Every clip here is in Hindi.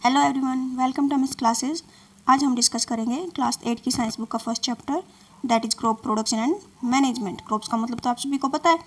Hello everyone, welcome to miss classes. आज हम डिस्कस करेंगे क्लास 8 की साइंस बुक का first chapter that is crop production and management. Crops का मतलब तो आप सभी को पता है।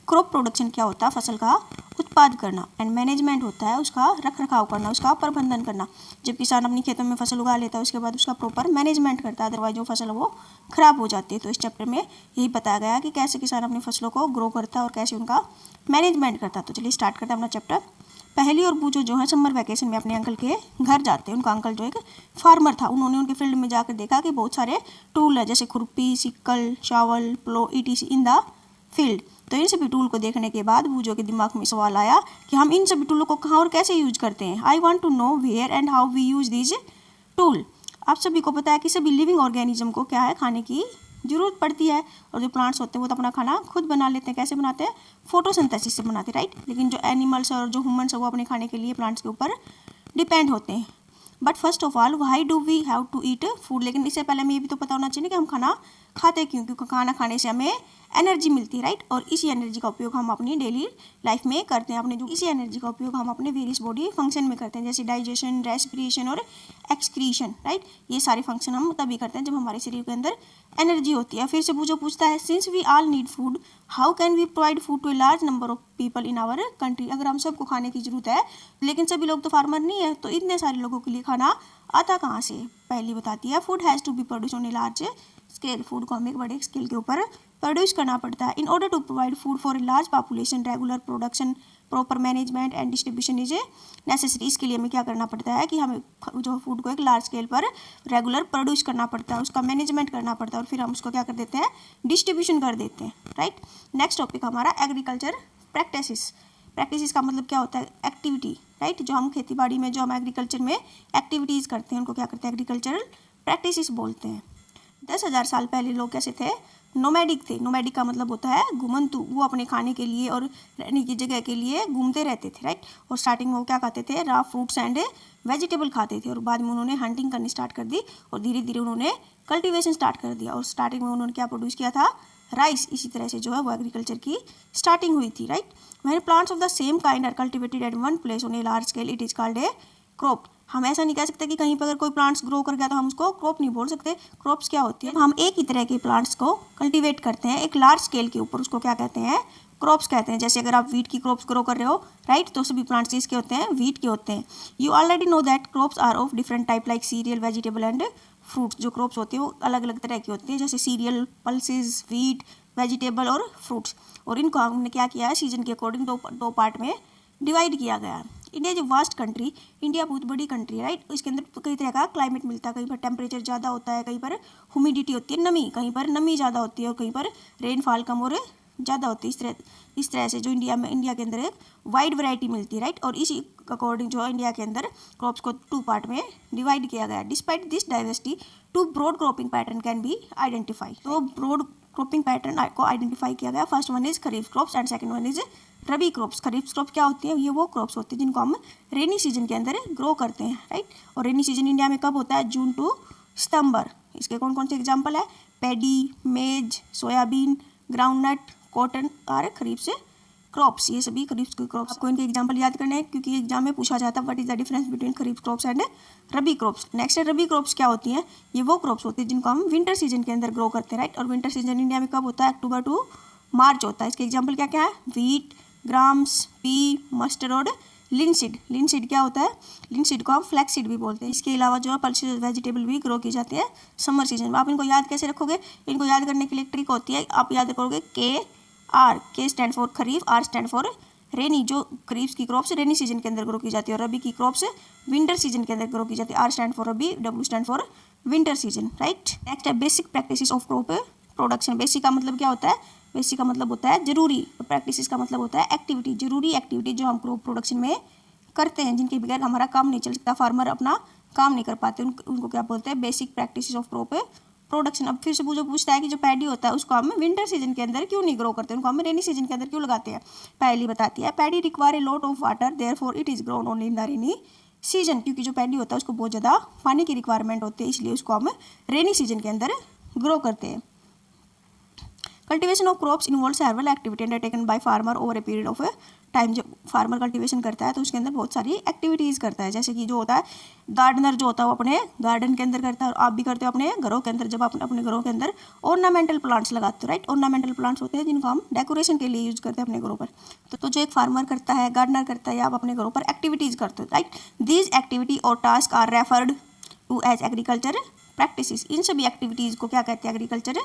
क्रॉप प्रोडक्शन क्या होता है? फसल का उत्पाद करना। एंड मैनेजमेंट होता है उसका रख रखाव करना, उसका प्रबंधन करना। जब किसान अपनी खेतों में फसल उगा लेता है उसके बाद उसका प्रॉपर मैनेजमेंट करता है, अदरवाइज जो फसल है वो खराब हो जाती है। तो इस चैप्टर में यही बताया गया कि कैसे किसान अपनी फसलों को ग्रो करता है और कैसे उनका मैनेजमेंट करता है। तो चलिए स्टार्ट करते हैं अपना चैप्टर। पहली और बूझो जो है समर वैकेशन में अपने अंकल के घर जाते हैं। उनका अंकल जो एक फार्मर था। उन्होंने उनके फील्ड में जाकर देखा कि बहुत सारे टूल है, जैसे खुरपी, sickle, shovel, plough, ETC in the field. तो इन सभी टूल को देखने के बाद बूझो के दिमाग में सवाल आया कि हम इन सभी टूलों को कहाँ और कैसे यूज करते हैं। I want to know where and how we use this tool. आप सभी को पता है कि सभी लिविंग ऑर्गेनिज्म को क्या है, खाने की जरूरत पड़ती है। और जो प्लांट्स होते हैं वो तो अपना खाना खुद बना लेते हैं। कैसे बनाते हैं? फोटोसिंथेसिस से बनाते हैं, राइट। लेकिन जो एनिमल्स और जो ह्यूमन्स है वो अपने खाने के लिए प्लांट्स के ऊपर डिपेंड होते हैं। But first of all why do we have to eat food. लेकिन इससे पहले हमें ये भी तो पता होना चाहिए कि हम खाना खाते क्यों। क्योंकि खाना खाने से हमें एनर्जी मिलती है, राइट। और इसी एनर्जी का उपयोग हम अपनी डेली लाइफ में करते हैं। अपने जो इसी एनर्जी का उपयोग हम अपने वेरियस बॉडी फंक्शन में करते हैं, जैसे डाइजेशन, रेस्पिरेशन और एक्सक्रीशन, राइट। ये सारे फंक्शन हम तभी करते हैं जब हमारे शरीर के अंदर एनर्जी होती है। फिर से बूझो पूछता है, since we all need food how can we provide food to a large number of people in our country. अगर हम सबको खाने की जरूरत है लेकिन सभी लोग तो फार्मर नहीं है, तो इतने सारे लोगों के लिए खाना आता कहाँ से? पहली बताती है, food has to be produce on a large scale. Food को हमें एक बड़े स्केल के ऊपर प्रोड्यूस करना पड़ता है। In order to provide food for a large population regular production proper management and distribution is a necessary. इसके लिए हमें क्या करना पड़ता है कि हमें जो फूड को एक लार्ज स्केल पर रेगुलर प्रोड्यूस करना पड़ता है, उसका मैनेजमेंट करना पड़ता है, और फिर हम उसको क्या कर देते हैं, डिस्ट्रीब्यूशन कर देते हैं, राइट। नेक्स्ट टॉपिक हमारा एग्रीकल्चर प्रैक्टिसेस। प्रैक्टिसेस का मतलब क्या होता है? Activity, right. जो हम खेती बाड़ी में, जो हम एग्रीकल्चर में एक्टिविटीज़ करते हैं उनको क्या करते हैं? एग्रीकल्चरल प्रैक्टिसेस बोलते हैं। 10,000 साल पहले लोग कैसे थे? नोमैडिक थे। नोमैडिक का मतलब होता है घुमंतु। वो अपने खाने के लिए और रहने की जगह के लिए घूमते रहते थे, राइट। और स्टार्टिंग में वो क्या खाते थे? रॉ फ्रूट्स एंड वेजिटेबल खाते थे, और बाद में उन्होंने हंटिंग करनी स्टार्ट कर दी और धीरे धीरे उन्होंने कल्टीवेशन स्टार्ट कर दिया। और स्टार्टिंग में उन्होंने क्या प्रोड्यूस किया था? राइस। इसी तरह से जो है वो एग्रीकल्चर की स्टार्टिंग हुई थी, right. When plants of the same kind are cultivated at one place on a large scale it is called a crop. हम ऐसा नहीं कह सकते कि कहीं पर अगर कोई प्लांट्स ग्रो कर गया तो हम उसको क्रॉप नहीं बोल सकते। क्रॉप्स क्या होती है? हम एक ही तरह के प्लांट्स को कल्टीवेट करते हैं एक लार्ज स्केल के ऊपर, उसको क्या कहते हैं? क्रॉप्स कहते हैं। जैसे अगर आप वीट की क्रॉप्स ग्रो कर रहे हो, राइट, तो सभी प्लांट्स किसके होते हैं? वीट के होते हैं। You already know that crops are of different type like cereal, vegetable and fruits. जो क्रॉप्स होती है वो अलग अलग तरह की होती है, जैसे सीरियल, पल्सेस, वीट, वेजिटेबल और फ्रूट्स। और इनको हमने क्या किया है? सीजन के अकॉर्डिंग दो पार्ट में डिवाइड किया गया है। इंडिया जो वास्ट कंट्री, इंडिया बहुत बड़ी कंट्री है, राइट। इसके अंदर कई तरह का क्लाइमेट मिलता है। कहीं पर टेम्परेचर ज़्यादा होता है, कहीं पर ह्यूमिडिटी होती है, नमी, कहीं पर नमी ज़्यादा होती है, और कहीं पर रेनफॉल कम और ज़्यादा होती है। इस तरह से जो इंडिया के अंदर एक वाइड वैरायटी मिलती है, राइट। और इसी अकॉर्डिंग जो इंडिया के अंदर क्रॉप्स को टू पार्ट में डिवाइड किया गया है। Despite this diversity two broad cropping pattern can be identify. तो ब्रॉड क्रॉपिंग पैटर्न को आइडेंटिफाई किया गया। First one is kharif crops and second one is rabi crops. Kharif crop क्या होती है? ये वो क्रॉप्स होती है जिनको हम रेनी सीजन के अंदर ग्रो करते हैं, राइट। और रेनी सीजन इंडिया में कब होता है? जून टू सितंबर। इसके कौन कौन से एग्जाम्पल है? पैडी, मेज, सोयाबीन, ग्राउंडनट, कॉटन और खरीफ से क्रॉप्स। ये सभी खरीफ के क्रॉप्स। आपको इनके एग्जाम्पल याद करने हैं क्योंकि एग्जाम में पूछा जाता है what is the difference between kharif crops and rabi crops. Next है रबी क्रॉप्स क्या होती हैं? ये वो क्रॉप्स होती है जिनको हम विंटर सीजन के अंदर ग्रो करते हैं, राइट। और विंटर सीजन इंडिया में कब होता है? अक्टूबर टू मार्च होता है। इसके एग्जाम्पल क्या क्या है? व्हीट, ग्राम्स, पी, मस्टर्ड और लिनसीड। लिनसीड क्या होता है? लिनसीड को हम फ्लैक्स सीड भी बोलते हैं। इसके अलावा जो है पल्सेस वेजिटेबल भी ग्रो की जाती है समर सीजन में। आप इनको याद कैसे रखोगे? इनको याद करने के लिए एक ट्रिक होती है। आप याद रखोगे KR। के stand for kharif, R stand for rainy. जो खरीफ की क्रॉप्स रेनी सीजन के अंदर ग्रो की जाती है और रबी की क्रॉप्स विंटर सीजन के अंदर ग्रो की जाती है। R stand for rabi, W stand for winter season, right. Next है basic practices of crop production. Basic का मतलब क्या होता है? बेसिक का मतलब होता है जरूरी। प्रैक्टिसेस का मतलब होता है एक्टिविटी, जरूरी एक्टिविटी जो हम क्रॉप प्रोडक्शन में करते हैं, जिनके बगैर हमारा काम नहीं चल सकता, फार्मर अपना काम नहीं कर पाते, उनको क्या बोलते हैं? Basic practices of crop production. अब फिर से जो पूछता है कि जो पैडी होता है उसको हम विंटर सीजन के अंदर क्यों नहीं ग्रो करते, उनको हम रेनी सीजन के अंदर क्यों लगाते हैं? पहली बताती है, paddy require a lot of water therefore it is grown only in the rainy season. क्योंकि जो पैडी होता है उसको बहुत ज़्यादा पानी की रिक्वायरमेंट होती है, इसलिए उसको हम रेनी सीजन के अंदर ग्रो करते हैं। Cultivation of crops involves several activities undertaken by farmer over a period of time जब फार्मर कल्टीवेशन करता है तो उसके अंदर बहुत सारी एक्टिविटीज़ करता है, जैसे कि जो होता है गार्डनर जो होता है वो अपने गार्डन के अंदर करता है, और आप भी करते हो अपने घरों के अंदर, जब आप अपने घरों के अंदर ऑर्नामेंटल प्लांट्स लगाते हो, राइट। ऑर्नामेंटल प्लांट्स होते हैं जिनको हम डेकोरेशन के लिए यूज करते हैं अपने घरों पर। तो जो एक फार्मर करता है, गार्डनर करता है, या आप अपने घरों पर एक्टिविटीज़ करते हो, राइट। दीज एक्टिविटी और task are referred to as agriculture practices. इन सभी एक्टिविटीज़ को क्या कहते हैं? एग्रीकल्चर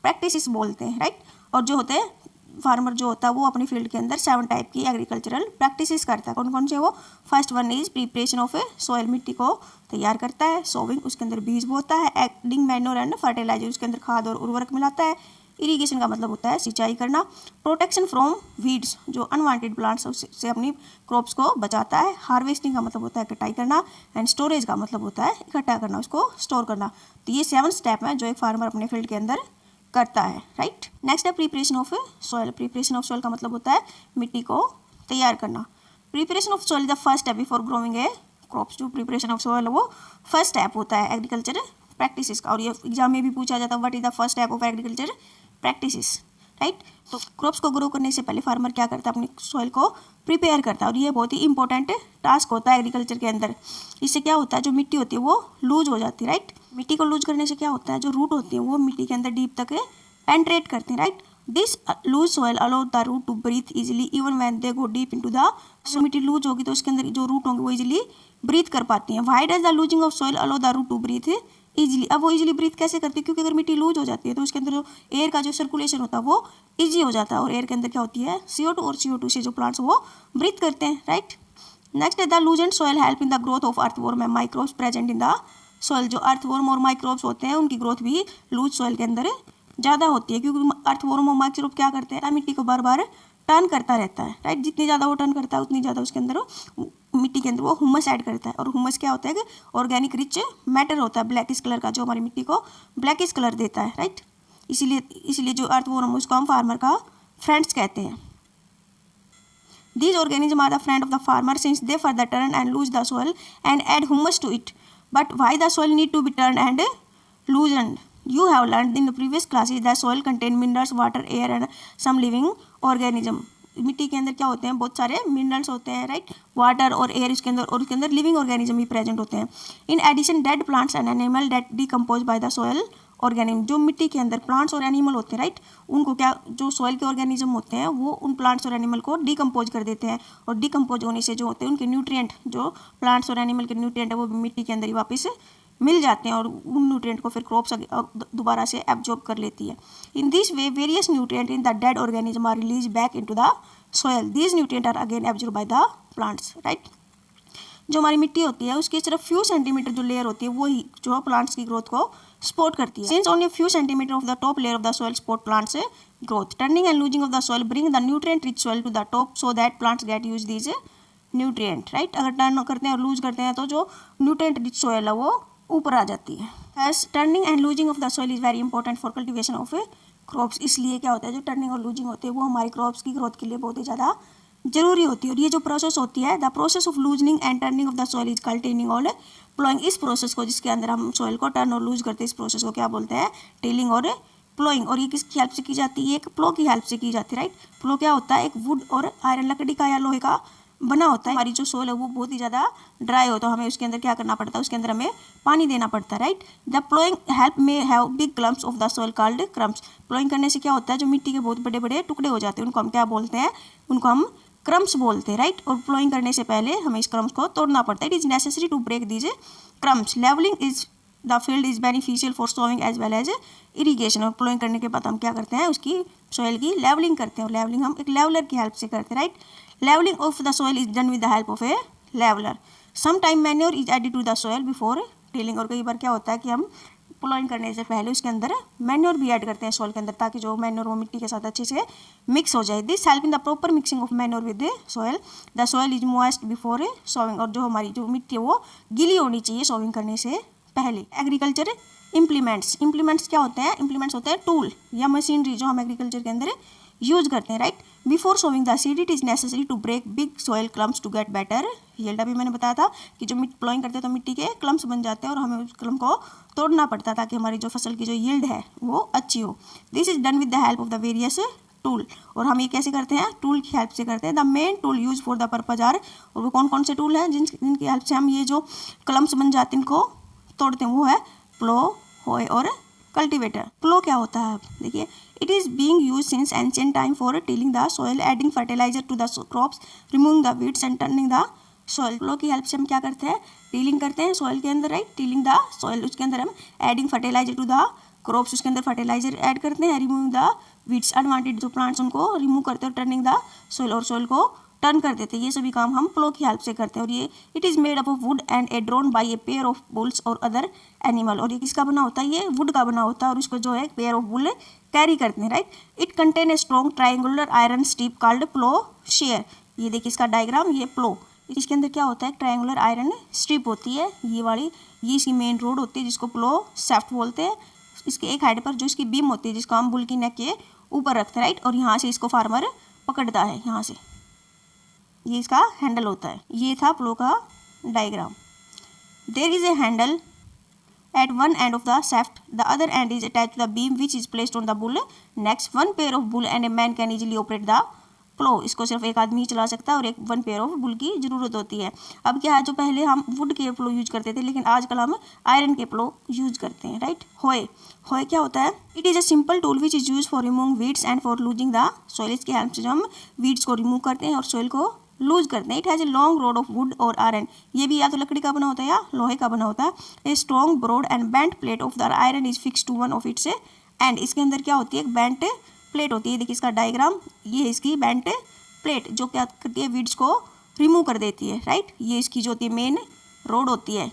प्रैक्टिसेस बोलते हैं, राइट। और जो होते हैं फार्मर जो होता है वो अपनी फील्ड के अंदर 7 टाइप की एग्रीकल्चरल प्रैक्टिसेस करता है। कौन कौन से? वो first one is preparation of soil, मिट्टी को तैयार करता है। सोविंग, उसके अंदर बीज बोता है। एडिंग मैन्योर एंड फर्टिलाइजर, उसके अंदर खाद और उर्वरक मिलाता है। इरीगेशन का मतलब होता है सिंचाई करना। प्रोटेक्शन फ्रॉम वीड्स, जो अनवांटेड प्लांट्स से अपनी क्रॉप्स को बचाता है। हार्वेस्टिंग का मतलब होता है कटाई करना। एंड स्टोरेज का मतलब होता है इकट्ठा करना, उसको स्टोर करना। तो ये 7 स्टेप हैं जो एक फार्मर अपने फील्ड के अंदर करता है, राइट। नेक्स्ट है preparation of soil. Preparation of soil का मतलब होता है मिट्टी को तैयार करना। Preparation of soil the first step before growing A crops. जो प्रिपरेशन ऑफ सॉइल वो फर्स्ट स्टेप होता है एग्रीकल्चर प्रैक्टिसेस का, और ये एग्जाम में भी पूछा जाता है what is the first step of agriculture practices, right. तो क्रॉप्स को ग्रो करने से पहले फार्मर क्या करता है? अपनी सॉइल को प्रिपेयर करता है, और ये बहुत ही इंपॉर्टेंट टास्क होता है एग्रीकल्चर के अंदर। इससे क्या होता है? जो मिट्टी होती है वो लूज हो जाती है, राइट। मिट्टी को लूज करने से क्या होता है? जो रूट होती है वो मिट्टी के अंदर डीप तक पेंट्रेट करते हैं, right. This loose soil allow the root to breathe easily even when they go deep into the. So मिट्टी लूज होगी तो उसके अंदर जो रूट होंगे वो इजिली ब्रीथ कर पाती हैं। Why does the loosing of soil allow the root to breathe easily? अब वो इजिली ब्रीथ कैसे करती है? क्योंकि अगर मिट्टी लूज हो जाती है तो उसके अंदर जो एयर का जो सर्कुलेशन होता है वो इजी हो जाता है, और एयर के अंदर क्या होती है? CO2, और CO2 से जो प्लांट्स वो ब्रीथ करते हैं, राइट। नेक्स्ट है the loosened soil help in the growth of earthworm and microbes present in the soil. जो अर्थवॉर्म और माइक्रोब्स होते हैं उनकी ग्रोथ भी लूज सॉइल के अंदर ज़्यादा होती है, क्योंकि अर्थवॉर्म और माइक्रोब क्या करते हैं? मिट्टी को बार बार टर्न करता रहता है, राइट। जितनी ज़्यादा वो टर्न करता है उतनी ज़्यादा उसके अंदर मिट्टी के अंदर वो हुमस ऐड करता है, और हुमस क्या होता है कि ऑर्गेनिक रिच मैटर होता है ब्लैकिश कलर का, जो हमारी मिट्टी को ब्लैकिश कलर देता है, राइट। इसीलिए जो अर्थवॉर्म उसको हम फार्मर का फ्रेंड्स कहते हैं। These organisms are the friend of the farmer since they further turn and lose the soil and add humus to it. But why the soil need to be turned and loosened? You have learned in the previous classes that soil contain minerals, water, air and some living organism. मिट्टी के अंदर क्या होते हैं? बहुत सारे मिनरल्स होते हैं, राइट। वाटर और एयर इसके अंदर, और उसके अंदर लिविंग ऑर्गेनिज्म भी प्रेजेंट होते हैं। In addition dead plants and animal that decompose by the soil organism. जो मिट्टी के अंदर प्लांट्स और एनिमल होते हैं, राइट, उनको क्या, जो सॉइल के ऑर्गेनिज्म होते हैं वो उन प्लांट्स और एनिमल को डिकम्पोज कर देते हैं, और डिकम्पोज होने से जो होते हैं उनके न्यूट्रिएंट, जो प्लांट्स और एनिमल के न्यूट्रिएंट है वो मिट्टी के अंदर ही वापस मिल जाते हैं, और उन न्यूट्रिएंट को फिर क्रॉप्स दोबारा से एब्जॉर्ब कर लेती है। In this way various nutrient in the dead organism are release back into the soil. These nutrient are again absorb by the plants, right. जो हमारी मिट्टी होती है उसकी सिर्फ फ्यू सेंटीमीटर जो लेयर होती है वो ही जो प्लांट्स की ग्रोथ को सपोर्ट करती है। Since only few centimeter of the top layer of the soil support plants growth, turning and loosing of the soil bring the nutrient rich soil to the top so that plants get use these nutrient, right. अगर टर्न करते हैं और लूज करते हैं तो जो न्यूट्रिएंट रिच सॉइल है वो ऊपर आ जाती है। As turning and loosing of the soil is very important for cultivation of crops. इसलिए क्या होता है, जो टर्निंग और लूजिंग होती है वो हमारी क्रॉप्स की ग्रोथ के लिए बहुत ही ज़्यादा जरूरी होती है। और ये जो प्रोसेस होती है, the process of loosening and turning of the soil is called tilling और प्लोइंग। इस प्रोसेस को, जिसके अंदर हम सॉइल को टर्न और लूज करते हैं, इस प्रोसेस को क्या बोलते हैं? टिलिंग और प्लोइंग। और ये किसकी हेल्प से की जाती है? एक प्लो की हेल्प से की जाती है, राइट। प्लो क्या होता है? एक वुड और आयरन, लकड़ी का या लोहे का बना होता है। हमारी जो सॉइल है वो बहुत ही ज़्यादा ड्राई हो तो हमें उसके अंदर क्या करना पड़ता है? उसके अंदर हमें पानी देना पड़ता है, राइट। द प्लोइंग हेल्प में have big clumps of the soil called crumbs. Ploughing करने से क्या होता है? जो मिट्टी के बहुत बड़े बड़े टुकड़े हो जाते हैं उनको हम क्या बोलते हैं? उनको हम क्रम्स बोलते हैं, राइट। और प्लोइंग करने से पहले हमें इस क्रम्स को तोड़ना पड़ता है। It is necessary to break these crumbs. Levelling is the field is beneficial for sowing as well as irrigation. और प्लोइंग करने के बाद हम क्या करते हैं? उसकी सॉइल की लेवलिंग करते हैं, और लेवलिंग हम एक लेवलर की हेल्प से करते हैं, right. Levelling of the soil is done with the help of a leveller. Some time manure is added to the soil before tilling. और कई बार क्या होता है कि हम प्लोइंग करने से पहले उसके अंदर मैन्योर भी ऐड करते हैं सॉइल के अंदर, ताकि जो मैन्योर वो मिट्टी के साथ अच्छे से मिक्स हो जाए। This help in the proper mixing of manure with soil. The soil is moist before sowing. और जो हमारी जो मिट्टी है वो गीली होनी चाहिए सोइंग करने से पहले। Agriculture implements. इम्प्लीमेंट्स क्या होते हैं? इम्प्लीमेंट्स होते हैं टूल या मशीनरी जो हम एग्रीकल्चर के अंदर यूज करते हैं, right. Before sowing the seed it is necessary to break big soil clumps to get better yield. अभी मैंने बताया था कि जो प्लोइंग करते हैं तो मिट्टी के क्लम्प्स बन जाते हैं और हमें उस क्लम्प को तोड़ना पड़ता है ताकि हमारी जो फसल की जो यील्ड है वो अच्छी हो। This is done with the help of the various tool. और हम ये कैसे करते हैं, टूल की हेल्प से करते हैं। The main tool use for the purpose are, और वो कौन कौन से टूल हैं जिनकी हेल्प से हम ये जो कलम्स बन जाते हैं इनको तोड़ते हैं, वो है प्लो, होय और कल्टीवेटर। प्लो क्या होता है, देखिए, it is being used since ancient time for tilling the soil, adding fertiliser to the crops, removing the weeds and turning the soil. Plough की हेल्प से हम क्या करते हैं, टीलिंग करते हैं सॉइल के अंदर, राइट, टीलिंग द सॉइल, उसके अंदर हम adding fertiliser to the crops, उसके अंदर फर्टिलाइजर ऐड करते हैं, रिमूविंग द वीड्स, अनवांटेड जो प्लांट्स उनको रिमूव करते हैं, टर्निंग द सॉइल, और सॉइल को टर्न कर देते हैं। ये सभी काम हम प्लो की हेल्प से करते हैं। और ये it is made up of wood and a drawn by a pair of bulls और अदर एनिमल। और ये किसका बना होता है, ये वुड का बना होता है, और इसको जो है पेयर ऑफ बुल कैरी करते हैं, right. It contain a strong triangular iron strip called ploughshare. ये देखिए इसका डायग्राम, ये प्लो, इसके अंदर क्या होता है, ट्रायंगुलर आयरन स्ट्रिप होती है, ये वाली, ये इसकी मेन रोड होती है जिसको प्लो शाफ्ट बोलते हैं। इसके एक हाइट पर जो इसकी बीम होती है जिसको हम बुल की नेक के ऊपर रखते हैं, राइट, और यहाँ से इसको फार्मर पकड़ता है, यहाँ से ये इसका हैंडल होता है। ये था प्लो का diagram. There is a handle at one end of the shaft, the other end is attached to the beam which is placed on the bull. Next, one pair of bull and a man can easily operate the प्लो। इसको सिर्फ एक आदमी ही चला सकता है और एक वन पेयर ऑफ बुल की जरूरत होती है। अब क्या है, जो पहले हम वुड के प्लो यूज करते थे, लेकिन आजकल हम आयरन के प्लो यूज करते हैं, राइट। होय, होय क्या होता है, it is a simple tool which is use for removing weeds and for losing the soil. इसके हेल्प से जो हम वीड्स को रिमूव करते हैं और सॉइल को लूज करते हैं। It has a long road of would और आयरन, ये भी या तो लकड़ी का बना होता है या लोहे का बना होता है। A strong broad and bent plate of the iron is fix to one of its end. इसके अंदर क्या होती है, एक बेंट प्लेट होती है, देखिए इसका डायग्राम, ये है इसकी बेंट प्लेट जो क्या करती है, वीड्स को रिमूव कर देती है, राइट। ये इसकी जो होती है मेन रोड होती है,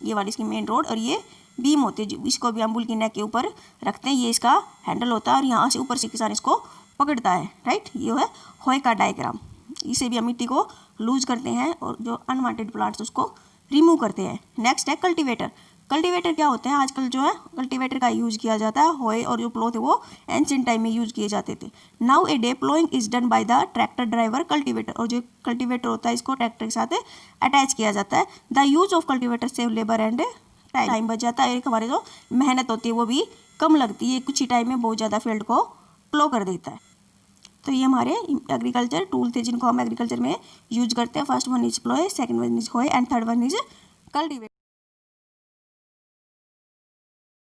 ये वाली इसकी मेन रोड, और ये बीम होती है, इसको भी हम बुल की नेक के ऊपर रखते हैं। ये इसका हैंडल होता है और यहाँ से ऊपर से किसान इसको पकड़ता है, राइट। ये है होय का डायग्राम। इसे भी हम मिट्टी को लूज करते हैं और जो अनवांटेड प्लांट्स उसको रिमूव करते हैं। नेक्स्ट है कल्टीवेटर। कल्टीवेटर क्या होते हैं, आजकल जो है कल्टीवेटर का यूज किया जाता है। होय और जो प्लो थे वो एंशिएंट टाइम में यूज किए जाते थे। Now a day ploughing is done by the tractor driver cultivator. और जो कल्टीवेटर होता है इसको ट्रैक्टर के साथ अटैच किया जाता है। The use of cultivator save labour and time बच जाता है। एक हमारे जो मेहनत होती है वो भी कम लगती है, कुछ ही टाइम में बहुत ज़्यादा फील्ड को प्लो कर देता है। तो ये हमारे एग्रीकल्चर टूल थे जिनको हम एग्रीकल्चर में यूज करते हैं। First one is plough, second one is hoe and third one is cultivator.